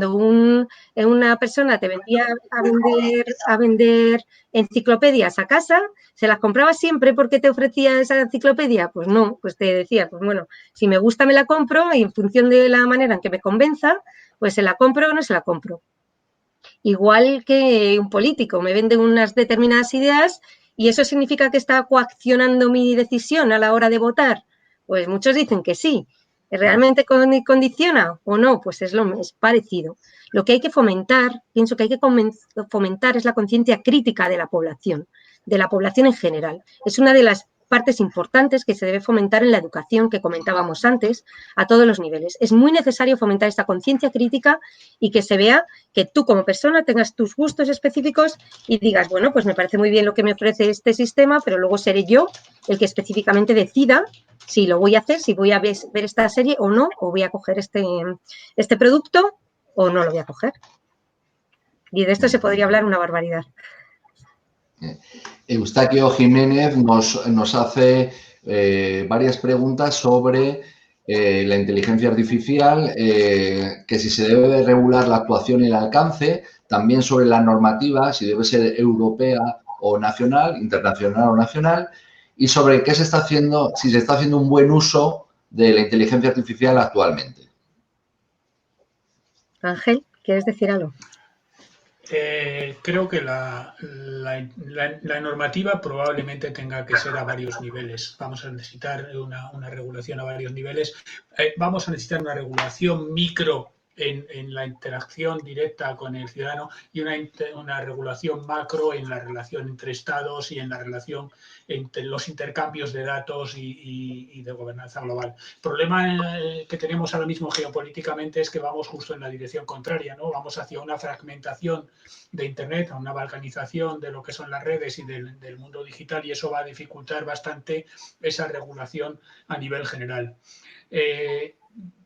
una persona te vendía a vender enciclopedias a casa, ¿se las compraba siempre porque te ofrecía esa enciclopedia? Pues no, pues te decía, pues bueno, si me gusta me la compro y en función de la manera en que me convenza, pues se la compro o no se la compro. Igual que un político, me vende unas determinadas ideas y eso significa que está coaccionando mi decisión a la hora de votar. Pues muchos dicen que sí. ¿Realmente condiciona o no? Pues es parecido. Lo que hay que fomentar, pienso que hay que fomentar es la conciencia crítica de la población en general. Es una de las partes importantes que se debe fomentar en la educación que comentábamos antes, a todos los niveles. Es muy necesario fomentar esta conciencia crítica y que se vea que tú como persona tengas tus gustos específicos y digas, bueno, pues me parece muy bien lo que me ofrece este sistema, pero luego seré yo el que específicamente decida si lo voy a hacer, si voy a ver esta serie o no, o voy a coger este producto o no lo voy a coger. Y de esto se podría hablar una barbaridad. Eustaquio Jiménez nos hace varias preguntas sobre la inteligencia artificial, que si se debe regular la actuación y el alcance, también sobre la normativa, si debe ser europea o nacional, internacional o nacional, y sobre qué se está haciendo, si se está haciendo un buen uso de la inteligencia artificial actualmente. Ángel, ¿quieres decir algo? Creo que la normativa probablemente tenga que ser a varios niveles. Vamos a necesitar una regulación a varios niveles. Vamos a necesitar una regulación micro en la interacción directa con el ciudadano y una regulación macro en la relación entre estados y en la relación entre los intercambios de datos y de gobernanza global. El problema que tenemos ahora mismo geopolíticamente es que vamos justo en la dirección contraria, ¿no? Vamos hacia una fragmentación de Internet, a una balcanización de lo que son las redes y del mundo digital, y eso va a dificultar bastante esa regulación a nivel general.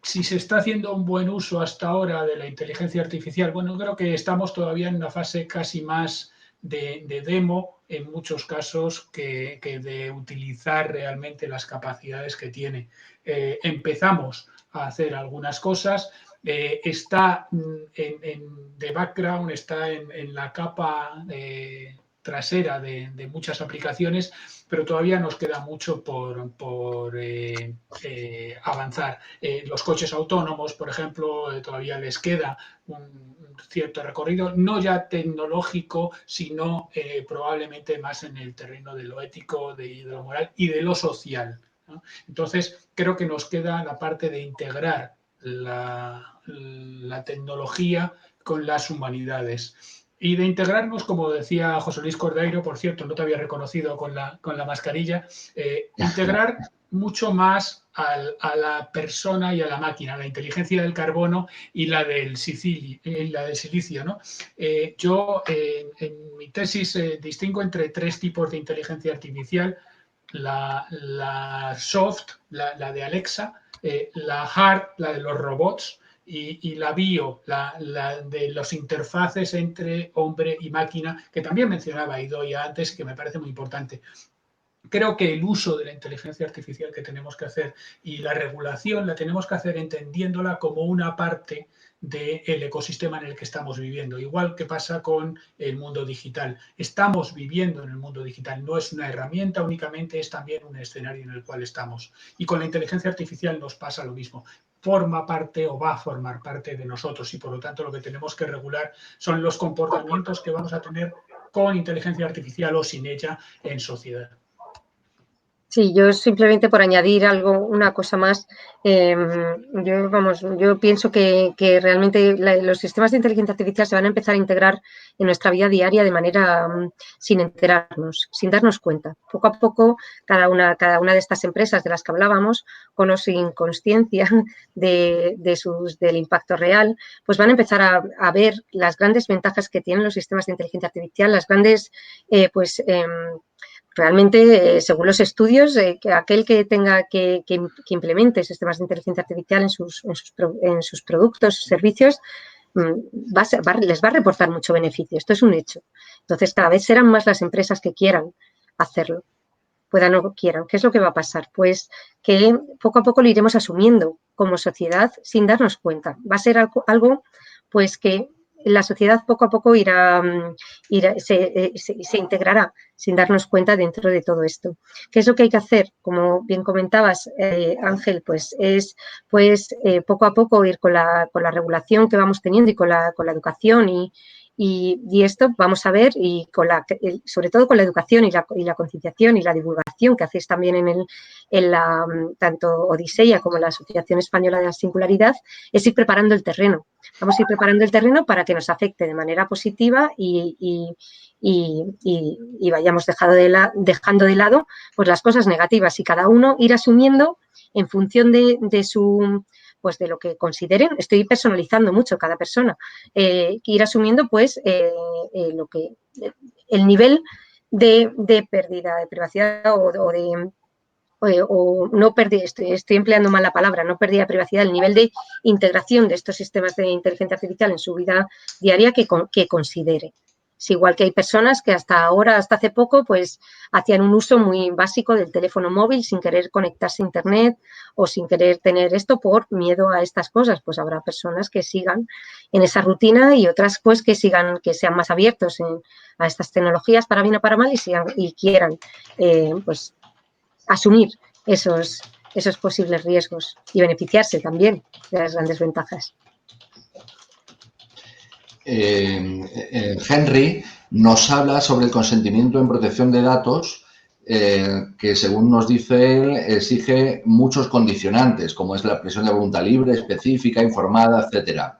Si se está haciendo un buen uso hasta ahora de la inteligencia artificial, bueno, creo que estamos todavía en una fase casi más de demo en muchos casos que de utilizar realmente las capacidades que tiene. Empezamos a hacer algunas cosas, está de background, está en la capa trasera de muchas aplicaciones, pero todavía nos queda mucho por avanzar. Los coches autónomos, por ejemplo, todavía les queda un cierto recorrido, no ya tecnológico, sino probablemente más en el terreno de lo ético, de lo moral y de lo social, ¿no? Entonces, creo que nos queda la parte de integrar la tecnología con las humanidades. Y de integrarnos, como decía José Luis Cordeiro, por cierto, no te había reconocido con la mascarilla, integrar mucho más a la persona y a la máquina, la inteligencia del carbono y la del silicio, ¿no? Yo en mi tesis distingo entre tres tipos de inteligencia artificial: la soft, la de Alexa, la hard, la de los robots, y la bio, la de los interfaces entre hombre y máquina, que también mencionaba Idoia antes, que me parece muy importante. Creo que el uso de la inteligencia artificial que tenemos que hacer y la regulación la tenemos que hacer entendiéndola como una parte del ecosistema en el que estamos viviendo, igual que pasa con el mundo digital. Estamos viviendo en el mundo digital, no es una herramienta únicamente, es también un escenario en el cual estamos. Y con la inteligencia artificial nos pasa lo mismo. Forma parte o va a formar parte de nosotros, y por lo tanto lo que tenemos que regular son los comportamientos que vamos a tener con inteligencia artificial o sin ella en sociedad. Sí, yo simplemente por añadir una cosa más, yo pienso que realmente los sistemas de inteligencia artificial se van a empezar a integrar en nuestra vida diaria de manera sin enterarnos, sin darnos cuenta. Poco a poco, cada una de estas empresas de las que hablábamos, con o sin consciencia del impacto real, pues van a empezar a ver las grandes ventajas que tienen los sistemas de inteligencia artificial, las grandes, realmente, según los estudios, que aquel que tenga que implemente sistemas de inteligencia artificial en sus productos, sus servicios, les va a reportar mucho beneficio. Esto es un hecho. Entonces, cada vez serán más las empresas que quieran hacerlo, puedan o quieran. ¿Qué es lo que va a pasar? Pues que poco a poco lo iremos asumiendo como sociedad sin darnos cuenta. Va a ser algo pues que la sociedad poco a poco se integrará sin darnos cuenta dentro de todo esto. ¿Qué es lo que hay que hacer? Como bien comentabas, Ángel, pues es poco a poco ir con la regulación que vamos teniendo y con la educación y esto vamos a ver, y sobre todo con la educación y la concienciación y la divulgación que hacéis también en tanto Odisea como la Asociación Española de la Singularidad, es ir preparando el terreno. Vamos a ir preparando el terreno para que nos afecte de manera positiva y vayamos dejando de lado pues las cosas negativas y cada uno ir asumiendo en función de su pues de lo que consideren. Estoy personalizando mucho cada persona, ir asumiendo pues el nivel de pérdida de privacidad o no pérdida, estoy empleando mal la palabra, no pérdida de privacidad, el nivel de integración de estos sistemas de inteligencia artificial en su vida diaria que considere. Es igual que hay personas que hasta hace poco, pues hacían un uso muy básico del teléfono móvil sin querer conectarse a internet o sin querer tener esto por miedo a estas cosas. Pues habrá personas que sigan en esa rutina y otras pues que sean más abiertos a estas tecnologías para bien o para mal y quieran pues asumir esos posibles riesgos y beneficiarse también de las grandes ventajas. Henry nos habla sobre el consentimiento en protección de datos que, según nos dice él, exige muchos condicionantes, como es la expresión de voluntad libre, específica, informada, etcétera.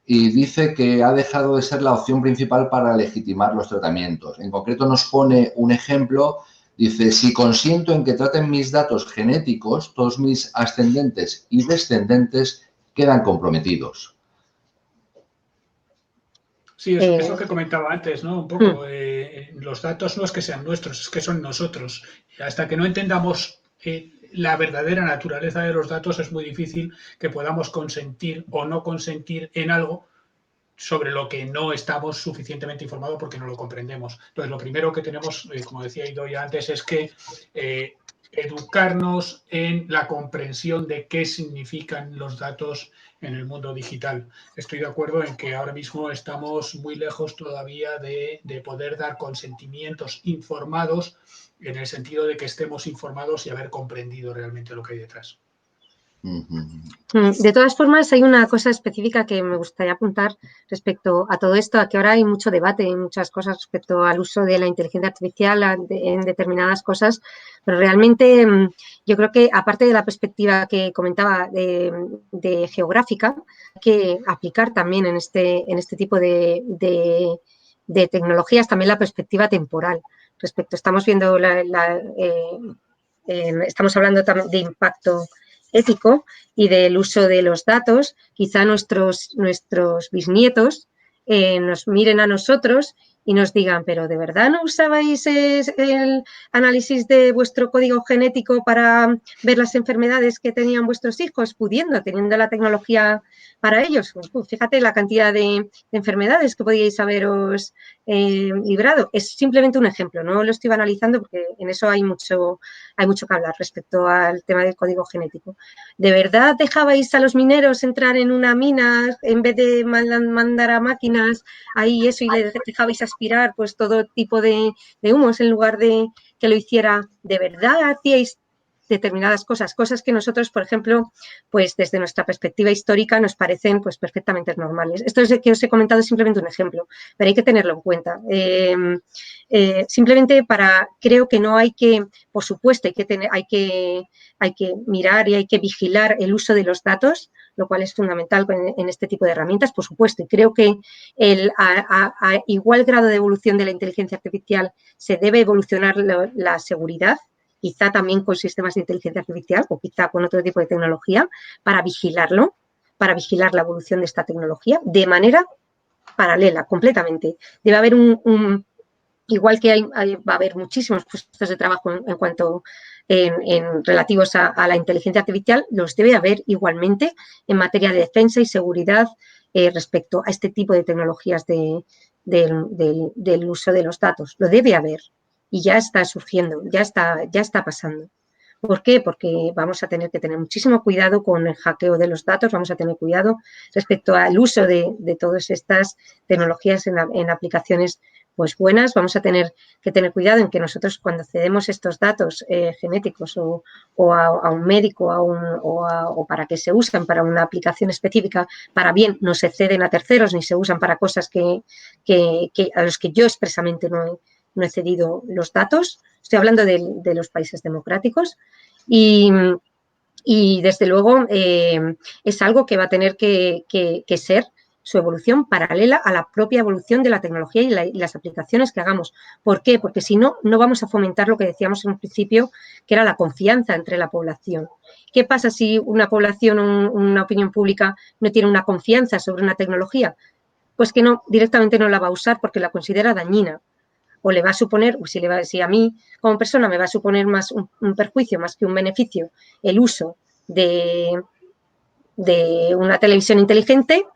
Y dice que ha dejado de ser la opción principal para legitimar los tratamientos. En concreto nos pone un ejemplo, dice, si consiento en que traten mis datos genéticos, todos mis ascendentes y descendentes quedan comprometidos. Sí, es lo que comentaba antes, ¿no? Un poco, los datos no es que sean nuestros, es que son nosotros. Y hasta que no entendamos la verdadera naturaleza de los datos, es muy difícil que podamos consentir o no consentir en algo sobre lo que no estamos suficientemente informados porque no lo comprendemos. Entonces, lo primero que tenemos, como decía Idoia antes, es que educarnos en la comprensión de qué significan los datos en el mundo digital. Estoy de acuerdo en que ahora mismo estamos muy lejos todavía de poder dar consentimientos informados en el sentido de que estemos informados y haber comprendido realmente lo que hay detrás. De todas formas, hay una cosa específica que me gustaría apuntar respecto a todo esto, a que ahora hay mucho debate en muchas cosas respecto al uso de la inteligencia artificial en determinadas cosas, pero realmente yo creo que, aparte de la perspectiva que comentaba de geográfica, hay que aplicar también en este tipo de tecnologías también la perspectiva temporal. Estamos viendo estamos hablando también de impacto ético y del uso de los datos. Quizá nuestros bisnietos nos miren a nosotros y nos digan, pero ¿de verdad no usabais el análisis de vuestro código genético para ver las enfermedades que tenían vuestros hijos, teniendo la tecnología para ellos? Pues, fíjate la cantidad de enfermedades que podíais haberos librado. Es simplemente un ejemplo, no lo estoy analizando porque en eso hay mucho que hablar respecto al tema del código genético. ¿De verdad dejabais a los mineros entrar en una mina en vez de mandar a máquinas ahí eso y les dejabais aspirar pues todo tipo de humos en lugar de que lo hiciera? ¿De verdad hacíais determinadas cosas que nosotros, por ejemplo, pues desde nuestra perspectiva histórica nos parecen pues perfectamente normales? Esto es que os he comentado es simplemente un ejemplo, pero hay que tenerlo en cuenta. Simplemente creo que no hay que, por supuesto, hay que mirar y hay que vigilar el uso de los datos, lo cual es fundamental en este tipo de herramientas, por supuesto. Y creo que a igual grado de evolución de la inteligencia artificial se debe evolucionar la seguridad, quizá también con sistemas de inteligencia artificial o quizá con otro tipo de tecnología, para vigilarlo, para vigilar la evolución de esta tecnología de manera paralela, completamente. Debe haber igual que va a haber muchísimos puestos de trabajo en cuanto relativos a la inteligencia artificial, los debe haber igualmente en materia de defensa y seguridad respecto a este tipo de tecnologías del uso de los datos. Lo debe haber y ya está surgiendo, ya está pasando. ¿Por qué? Porque vamos a tener que tener muchísimo cuidado con el hackeo de los datos, vamos a tener cuidado respecto al uso de todas estas tecnologías en aplicaciones pues buenas, vamos a tener que tener cuidado en que nosotros cuando cedemos estos datos genéticos o a un médico o para que se usen para una aplicación específica, para bien, no se ceden a terceros ni se usan para cosas a los que yo expresamente no he cedido los datos. Estoy hablando de los países democráticos y desde luego es algo que va a tener que ser su evolución paralela a la propia evolución de la tecnología y las aplicaciones que hagamos. ¿Por qué? Porque si no, no vamos a fomentar lo que decíamos en un principio, que era la confianza entre la población. ¿Qué pasa si una población o una opinión pública no tiene una confianza sobre una tecnología? Pues que directamente no la va a usar porque la considera dañina. O le va a suponer, si a mí como persona me va a suponer más un perjuicio más que un beneficio el uso de una televisión inteligente,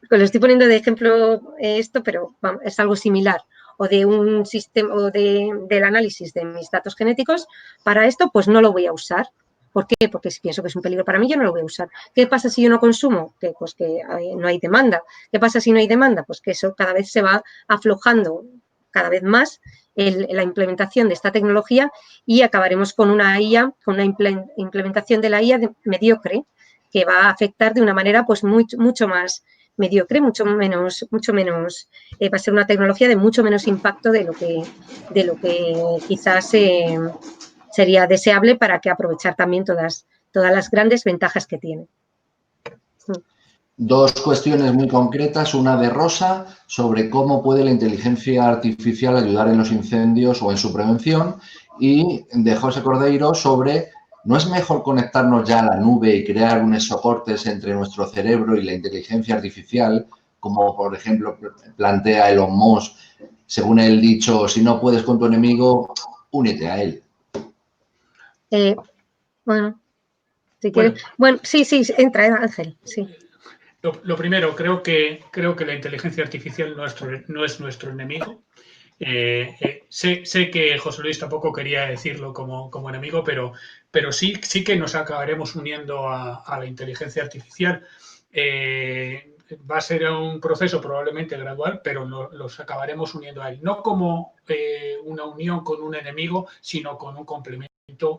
pues lo estoy poniendo de ejemplo esto, pero es algo similar, o de un sistema o del análisis de mis datos genéticos, para esto pues no lo voy a usar. ¿Por qué? Porque si pienso que es un peligro para mí, yo no lo voy a usar. ¿Qué pasa si yo no consumo? Pues que no hay demanda. ¿Qué pasa si no hay demanda? Pues que eso cada vez se va aflojando cada vez más la implementación de esta tecnología y acabaremos con una IA, con una implementación de la IA mediocre, que va a afectar de una manera pues mucho más mediocre, mucho menos va a ser una tecnología de mucho menos impacto de lo que quizás sería deseable para que aprovechar también todas las grandes ventajas que tiene. Dos cuestiones muy concretas, una de Rosa sobre cómo puede la inteligencia artificial ayudar en los incendios o en su prevención, y de José Cordeiro sobre ¿no es mejor conectarnos ya a la nube y crear unos soportes entre nuestro cerebro y la inteligencia artificial, como por ejemplo plantea Elon Musk, según el dicho, si no puedes con tu enemigo, únete a él? Bueno, si quieres. Bueno, sí, entra, Ángel, sí. Lo primero, creo que la inteligencia artificial no es nuestro enemigo. Sé que José Luis tampoco quería decirlo como enemigo, pero sí que nos acabaremos uniendo a la inteligencia artificial. Va a ser un proceso probablemente gradual, pero los acabaremos uniendo a él. No como una unión con un enemigo, sino con un complemento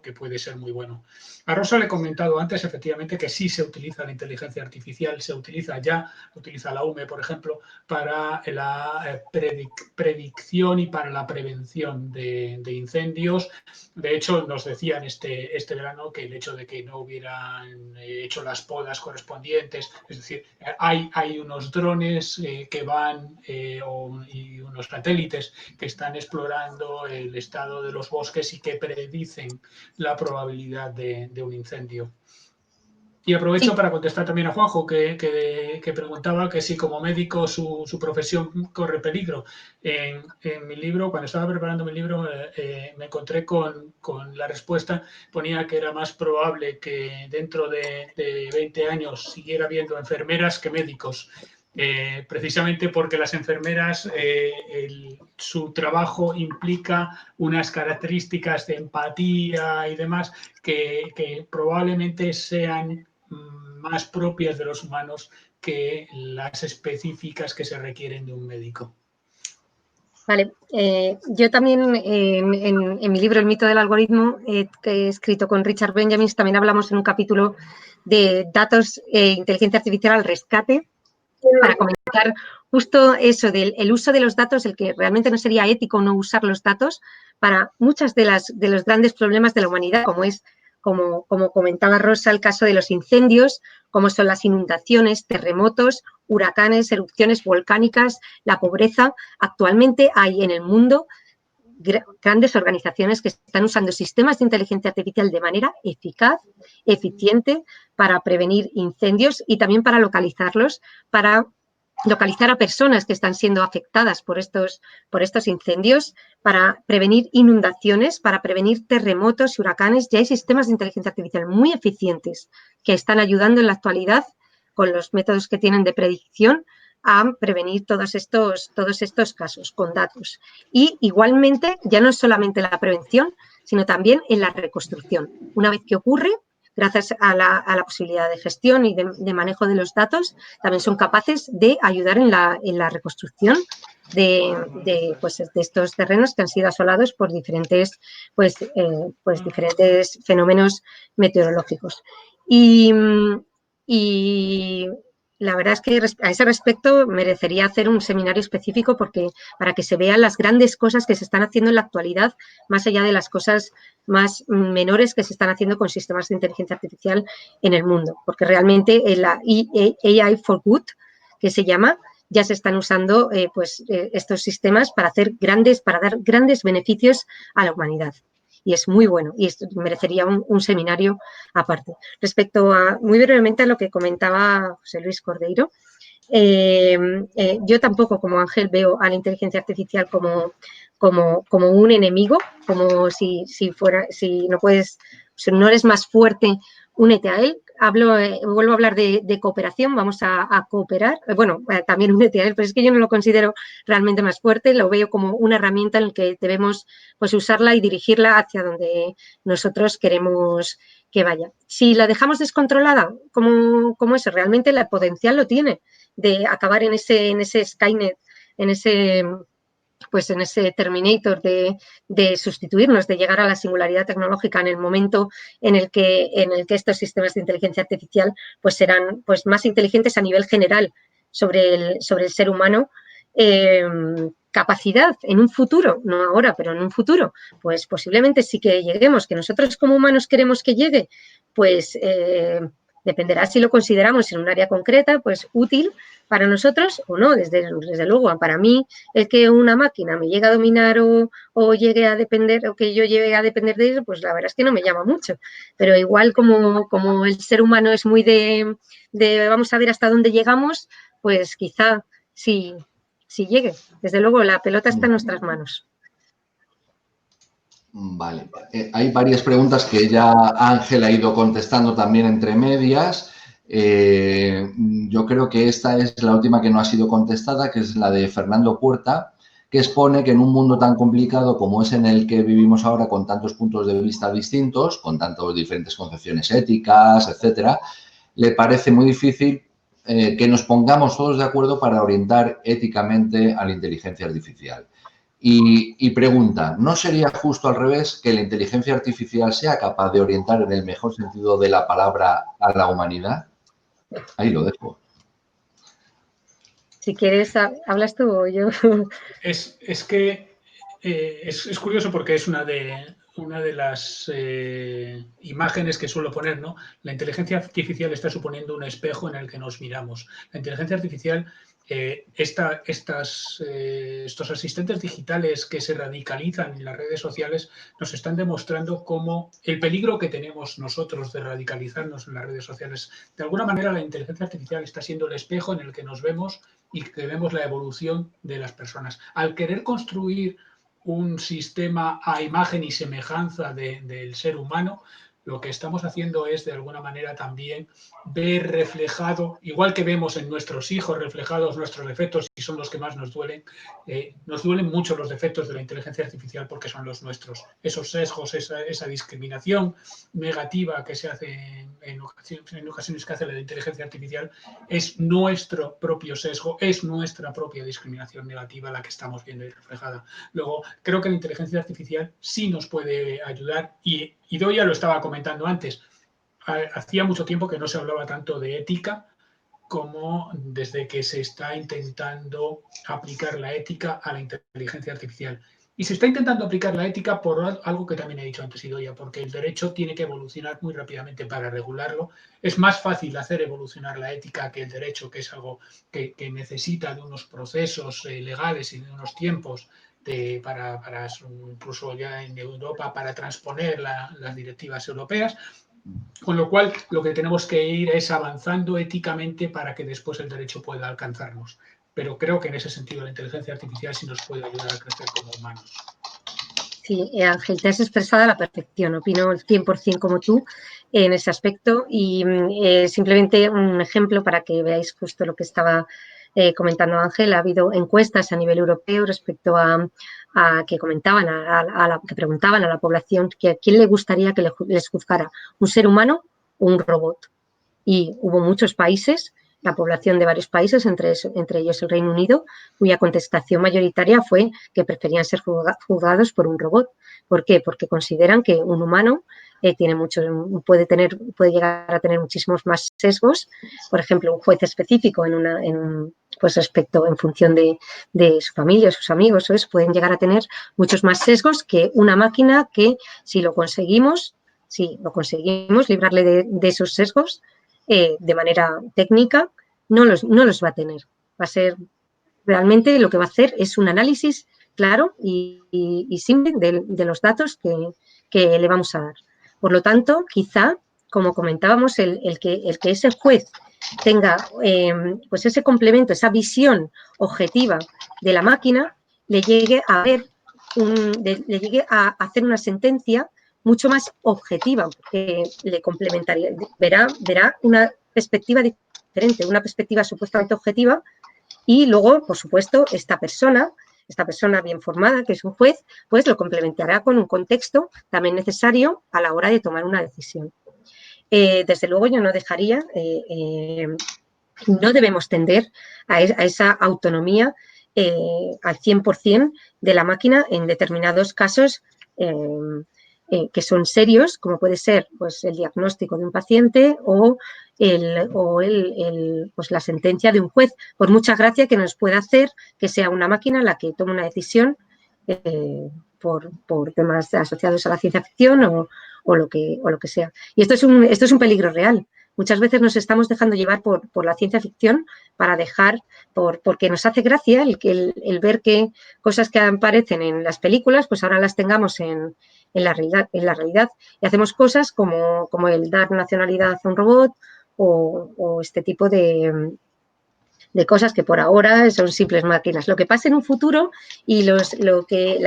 que puede ser muy bueno. A Rosa le he comentado antes, efectivamente, que sí se utiliza la inteligencia artificial, se utiliza la UME, por ejemplo, para la predicción y para la prevención de incendios. De hecho, nos decían este verano que el hecho de que no hubieran hecho las podas correspondientes, es decir, hay unos drones que van y unos satélites que están explorando el estado de los bosques y que predicen la probabilidad de un incendio. Y aprovecho para contestar también a Juanjo, que preguntaba que si como médico su profesión corre peligro. En mi libro, cuando estaba preparando mi libro, me encontré con la respuesta. Ponía que era más probable que dentro de 20 años siguiera habiendo enfermeras que médicos. Precisamente porque las enfermeras, su trabajo implica unas características de empatía y demás que probablemente sean más propias de los humanos que las específicas que se requieren de un médico. Vale, yo también en mi libro El mito del algoritmo, que he escrito con Richard Benjamin, también hablamos en un capítulo de datos e inteligencia artificial al rescate, para comentar justo eso del uso de los datos, el que realmente no sería ético no usar los datos para muchas de los grandes problemas de la humanidad, como comentaba Rosa, el caso de los incendios, como son las inundaciones, terremotos, huracanes, erupciones volcánicas, la pobreza. Actualmente hay en el mundo grandes organizaciones que están usando sistemas de inteligencia artificial de manera eficaz, eficiente, para prevenir incendios y también para localizarlos, para localizar a personas que están siendo afectadas por estos incendios, para prevenir inundaciones, para prevenir terremotos y huracanes. Ya hay sistemas de inteligencia artificial muy eficientes que están ayudando en la actualidad con los métodos que tienen de predicción a prevenir todos estos casos con datos. Y igualmente, ya no es solamente la prevención, sino también en la reconstrucción. Una vez que ocurre, gracias a la posibilidad de gestión y de manejo de los datos, también son capaces de ayudar en la reconstrucción de estos terrenos que han sido asolados por diferentes fenómenos meteorológicos. Y la verdad es que a ese respecto merecería hacer un seminario específico para que se vean las grandes cosas que se están haciendo en la actualidad, más allá de las cosas más menores que se están haciendo con sistemas de inteligencia artificial en el mundo, porque realmente la AI for Good, que se llama, ya se están usando estos sistemas para dar grandes beneficios a la humanidad. Y es muy bueno y esto merecería un seminario aparte. Respecto muy brevemente a lo que comentaba José Luis Cordeiro, yo tampoco, como Ángel, veo a la inteligencia artificial como un enemigo, como si no eres más fuerte, únete a él. Vuelvo a hablar de cooperación, vamos a cooperar. Bueno, también únete a él, pero es que yo no lo considero realmente más fuerte, lo veo como una herramienta en la que debemos usarla y dirigirla hacia donde nosotros queremos que vaya. Si la dejamos descontrolada, como eso, realmente el potencial lo tiene de acabar en ese Skynet, en ese Terminator de sustituirnos, de llegar a la singularidad tecnológica en el momento en el que estos sistemas de inteligencia artificial serán más inteligentes a nivel general sobre el ser humano. Capacidad en un futuro, no ahora, pero en un futuro, pues posiblemente sí que lleguemos, que nosotros como humanos queremos que llegue, dependerá si lo consideramos en un área concreta, útil para nosotros o no, desde luego. Para mí, el que una máquina me llegue a dominar o llegue a depender, o que yo llegue a depender de eso, pues la verdad es que no me llama mucho. Pero igual como el ser humano es muy de vamos a ver hasta dónde llegamos, pues quizá sí llegue. Desde luego, la pelota está en nuestras manos. Vale. Hay varias preguntas que ya Ángel ha ido contestando también entre medias. Yo creo que esta es la última que no ha sido contestada, que es la de Fernando Puerta, que expone que en un mundo tan complicado como es en el que vivimos ahora, con tantos puntos de vista distintos, con tantas diferentes concepciones éticas, etcétera, le parece muy difícil que nos pongamos todos de acuerdo para orientar éticamente a la inteligencia artificial. Y pregunta, ¿no sería justo al revés que la inteligencia artificial sea capaz de orientar en el mejor sentido de la palabra a la humanidad? Ahí lo dejo. Si quieres, ¿hablas tú o yo? Es que es curioso porque es una de las imágenes que suelo poner, ¿no? La inteligencia artificial está suponiendo un espejo en el que nos miramos. La inteligencia artificial, estos asistentes digitales que se radicalizan en las redes sociales nos están demostrando cómo el peligro que tenemos nosotros de radicalizarnos en las redes sociales. De alguna manera, la inteligencia artificial está siendo el espejo en el que nos vemos y que vemos la evolución de las personas. Al querer construir un sistema a imagen y semejanza del ser humano, lo que estamos haciendo es, de alguna manera, también ver reflejado, igual que vemos en nuestros hijos reflejados nuestros defectos y son los que más nos duelen mucho los defectos de la inteligencia artificial porque son los nuestros. Esos sesgos, esa discriminación negativa que se hace en ocasiones que hace la inteligencia artificial, es nuestro propio sesgo, es nuestra propia discriminación negativa la que estamos viendo ahí reflejada. Luego, creo que la inteligencia artificial sí nos puede ayudar y Idoia lo estaba comentando antes. Hacía mucho tiempo que no se hablaba tanto de ética como desde que se está intentando aplicar la ética a la inteligencia artificial. Y se está intentando aplicar la ética por algo que también he dicho antes, Idoia, porque el derecho tiene que evolucionar muy rápidamente para regularlo. Es más fácil hacer evolucionar la ética que el derecho, que es algo que necesita de unos procesos legales y de unos tiempos para incluso ya en Europa, para transponer las directivas europeas. Con lo cual, lo que tenemos que ir es avanzando éticamente para que después el derecho pueda alcanzarnos. Pero creo que en ese sentido la inteligencia artificial sí nos puede ayudar a crecer como humanos. Sí, Ángel, te has expresado a la perfección. Opino 100% como tú en ese aspecto y simplemente un ejemplo para que veáis justo lo que estaba comentando Ángel, ha habido encuestas a nivel europeo respecto a que comentaban, que preguntaban a la población que a quién le gustaría que les juzgara, un ser humano o un robot. Y hubo muchos países, la población de varios países, entre ellos el Reino Unido, cuya contestación mayoritaria fue que preferían ser juzgados por un robot. ¿Por qué? Porque consideran que un humano puede llegar a tener muchísimos más sesgos. Por ejemplo, un juez específico en función de su familia, sus amigos, pueden llegar a tener muchos más sesgos que una máquina que si lo conseguimos librarle de esos sesgos de manera técnica, no los va a tener. Va a ser realmente lo que va a hacer es un análisis claro y simple de los datos que le vamos a dar. Por lo tanto, quizá, como comentábamos, el que ese juez tenga pues ese complemento, esa visión objetiva de la máquina, le llegue a hacer una sentencia mucho más objetiva, porque le complementaría, verá una perspectiva diferente, una perspectiva supuestamente objetiva, y luego, por supuesto, esta persona bien formada, que es un juez, pues lo complementará con un contexto también necesario a la hora de tomar una decisión. Desde luego, yo no dejaría, no debemos tender a esa autonomía al 100% de la máquina en determinados casos que son serios, como puede ser pues, el diagnóstico de un paciente o pues, la sentencia de un juez, por mucha gracia que nos pueda hacer que sea una máquina la que tome una decisión por temas asociados a la ciencia ficción o lo que sea. Y esto es un peligro real. Muchas veces nos estamos dejando llevar por la ciencia ficción para porque nos hace gracia el ver que cosas que aparecen en las películas, pues ahora las tengamos en la realidad. Y hacemos cosas como el dar nacionalidad a un robot o este tipo de cosas que por ahora son simples máquinas. Lo que pase en un futuro y la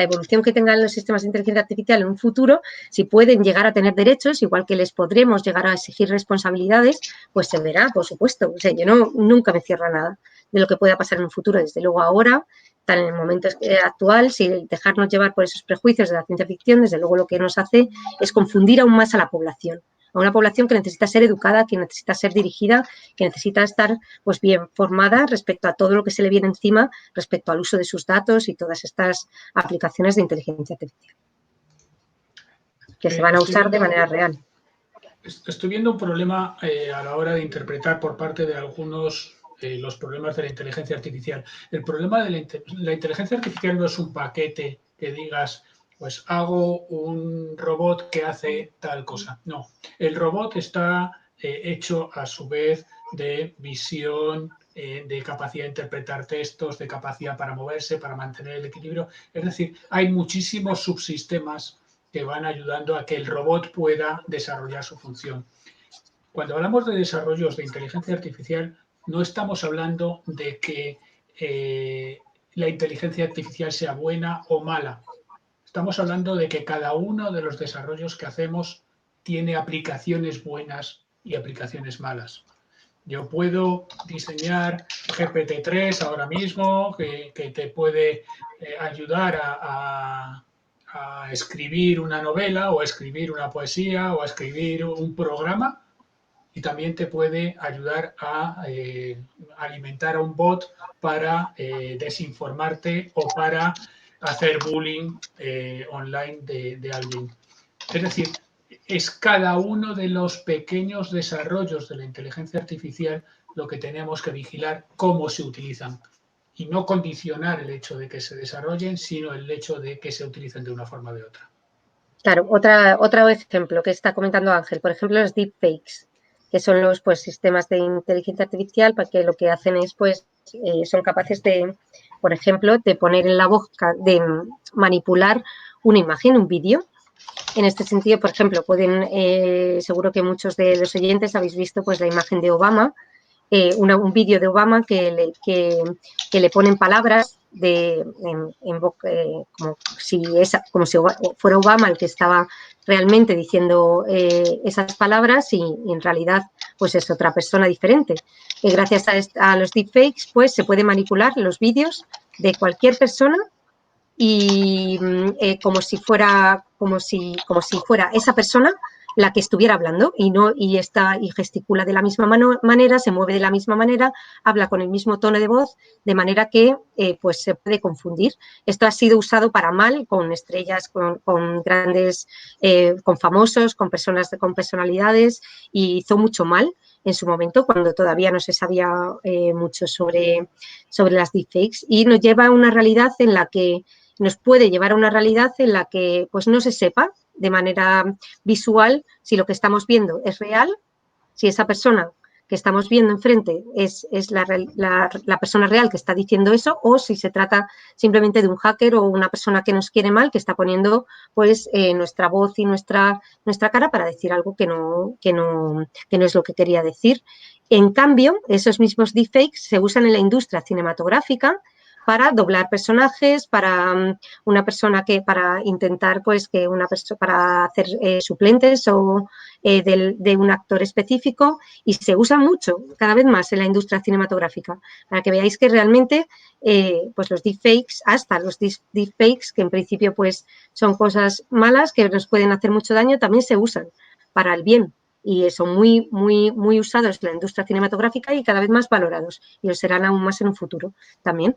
evolución que tengan los sistemas de inteligencia artificial en un futuro, si pueden llegar a tener derechos, igual que les podremos llegar a exigir responsabilidades, pues se verá, por supuesto. O sea, yo nunca me cierro a nada de lo que pueda pasar en un futuro. Desde luego ahora, tan en el momento actual, si dejarnos llevar por esos prejuicios de la ciencia ficción, desde luego lo que nos hace es confundir aún más a la población. A una población que necesita ser educada, que necesita ser dirigida, que necesita estar pues bien formada respecto a todo lo que se le viene encima, respecto al uso de sus datos y todas estas aplicaciones de inteligencia artificial que se van a usar de manera real. Estoy viendo un problema a la hora de interpretar por parte de algunos los problemas de la inteligencia artificial. El problema de la inteligencia artificial no es un paquete que digas, pues hago un robot que hace tal cosa. No, el robot está hecho a su vez de visión, de capacidad de interpretar textos, de capacidad para moverse, para mantener el equilibrio. Es decir, hay muchísimos subsistemas que van ayudando a que el robot pueda desarrollar su función. Cuando hablamos de desarrollos de inteligencia artificial, no estamos hablando de que la inteligencia artificial sea buena o mala. Estamos hablando de que cada uno de los desarrollos que hacemos tiene aplicaciones buenas y aplicaciones malas. Yo puedo diseñar GPT-3 ahora mismo, que te puede ayudar a escribir una novela o a escribir una poesía o a escribir un programa, y también te puede ayudar a alimentar a un bot para desinformarte o para hacer bullying online de alguien. Es decir, es cada uno de los pequeños desarrollos de la inteligencia artificial lo que tenemos que vigilar cómo se utilizan y no condicionar el hecho de que se desarrollen, sino el hecho de que se utilicen de una forma o de otra. Claro, otro ejemplo que está comentando Ángel, por ejemplo, los deepfakes, que son los sistemas de inteligencia artificial que lo que hacen es, son capaces de, por ejemplo, de poner en la boca, de manipular una imagen, un vídeo. En este sentido, por ejemplo, seguro que muchos de los oyentes habéis visto la imagen de Obama, un vídeo de Obama que le ponen palabras como si fuera Obama el que estaba realmente diciendo esas palabras y en realidad pues es otra persona diferente. gracias a los deepfakes, pues se puede manipular los vídeos de cualquier persona y como si fuera esa persona la que estuviera hablando y gesticula de la misma manera, se mueve de la misma manera, habla con el mismo tono de voz, de manera que pues se puede confundir. Esto ha sido usado para mal con estrellas, con grandes, con famosos, con personas con personalidades, y hizo mucho mal en su momento, cuando todavía no se sabía mucho sobre las deepfakes, y nos lleva a una realidad en la que nos puede llevar a una realidad en la que pues no se sepa de manera visual si lo que estamos viendo es real, si esa persona que estamos viendo enfrente es la persona real que está diciendo eso, o si se trata simplemente de un hacker o una persona que nos quiere mal, que está poniendo pues nuestra voz y nuestra cara para decir algo que no es lo que quería decir. En cambio, esos mismos deepfakes se usan en la industria cinematográfica para doblar personajes, para una persona para intentar pues que para hacer suplentes o de un actor específico, y se usa mucho, cada vez más en la industria cinematográfica, para que veáis que realmente pues los deepfakes, que en principio pues son cosas malas que nos pueden hacer mucho daño, también se usan para el bien. Y son muy, muy, muy usados en la industria cinematográfica y cada vez más valorados, y lo serán aún más en un futuro también.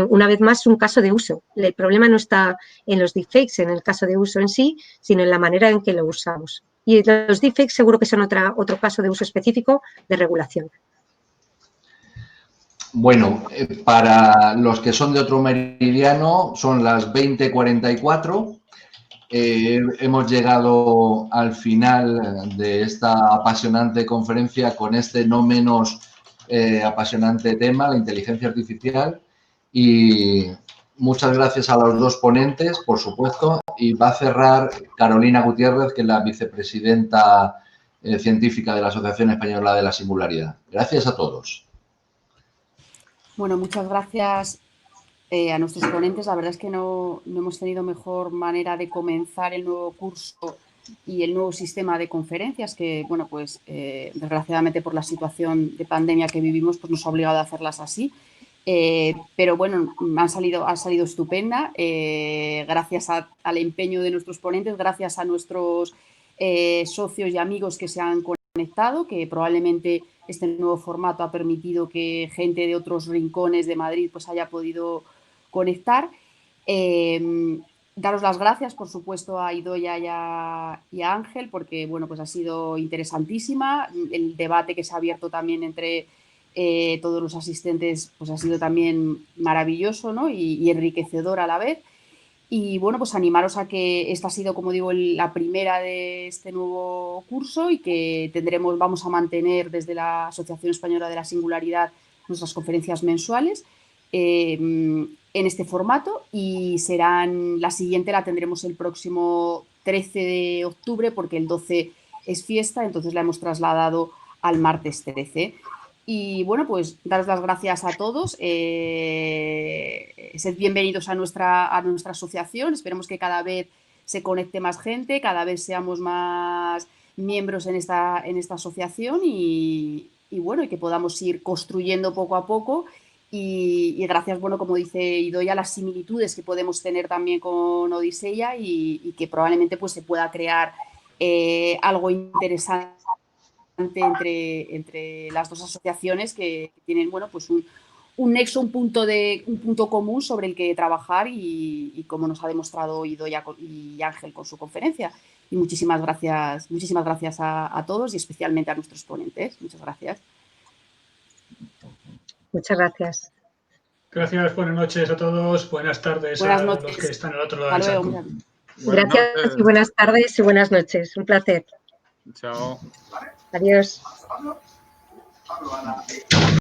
Una vez más, un caso de uso. El problema no está en los deepfakes, en el caso de uso en sí, sino en la manera en que lo usamos. Y los deepfakes seguro que son otro caso de uso específico de regulación. Bueno, para los que son de otro meridiano, son las 20:44. Hemos llegado al final de esta apasionante conferencia con este no menos apasionante tema, la inteligencia artificial. Y muchas gracias a los dos ponentes, por supuesto. Y va a cerrar Carolina Gutiérrez, que es la vicepresidenta científica de la Asociación Española de la Singularidad. Gracias a todos. Bueno, muchas gracias a nuestros ponentes. La verdad es que no hemos tenido mejor manera de comenzar el nuevo curso y el nuevo sistema de conferencias que, bueno, pues desgraciadamente por la situación de pandemia que vivimos, pues nos ha obligado a hacerlas así. Pero bueno, ha salido estupenda, gracias al empeño de nuestros ponentes, gracias a nuestros socios y amigos que se han conectado, que probablemente este nuevo formato ha permitido que gente de otros rincones de Madrid pues haya podido conectar. Daros las gracias, por supuesto, a Idoia y a Ángel, porque bueno, pues ha sido interesantísima. El debate que se ha abierto también entre todos los asistentes pues ha sido también maravilloso, ¿no? y enriquecedor a la vez. Y bueno, pues animaros a que esta ha sido, como digo, la primera de este nuevo curso, y que vamos a mantener desde la Asociación Española de la Singularidad nuestras conferencias mensuales en este formato, y la siguiente la tendremos el próximo 13 de octubre, porque el 12 es fiesta, entonces la hemos trasladado al martes 13. Y bueno, pues daros las gracias a todos, sed bienvenidos a nuestra asociación. Esperemos que cada vez se conecte más gente, cada vez seamos más miembros en esta asociación, y bueno, y que podamos ir construyendo poco a poco, y gracias, bueno, como dice Idoia, las similitudes que podemos tener también con Odiseya, y que probablemente pues se pueda crear algo interesante entre las dos asociaciones, que tienen, bueno, pues un nexo, un punto común sobre el que trabajar, y como nos ha demostrado Idoia y Ángel con su conferencia. Y muchísimas gracias a todos, y especialmente a nuestros ponentes. Muchas gracias. Muchas gracias. Gracias, buenas noches a todos, buenas tardes a los que están al otro lado del charco. Gracias y buenas tardes y buenas noches. Un placer. Chao. Adiós.